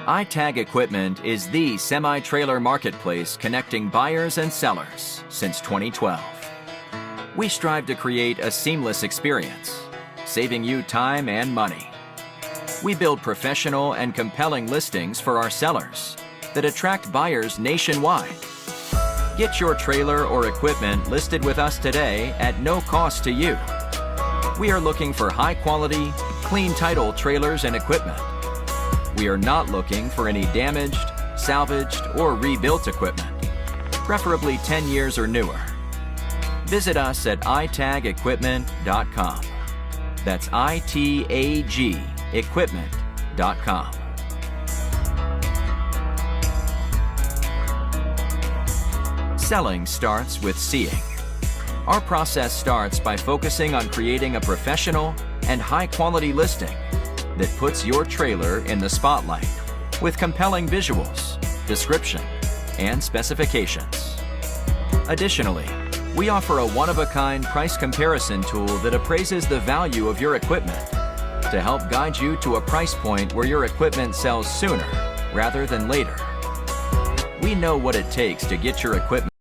iTag Equipment is the semi-trailer marketplace connecting buyers and sellers since 2012. We strive to create a seamless experience, saving you time and money. We build professional and compelling listings for our sellers that attract buyers nationwide. Get your trailer or equipment listed with us today at no cost to you. We are looking for high-quality, clean title trailers and equipment. We are not looking for any damaged, salvaged, or rebuilt equipment, preferably 10 years or newer. Visit us at itagequipment.com. That's ITAG equipment.com. Selling starts with seeing. Our process starts by focusing on creating a professional and high-quality listing that puts your trailer in the spotlight with compelling visuals, description, and specifications. Additionally, we offer a one-of-a-kind price comparison tool that appraises the value of your equipment to help guide you to a price point where your equipment sells sooner rather than later. We know what it takes to get your equipment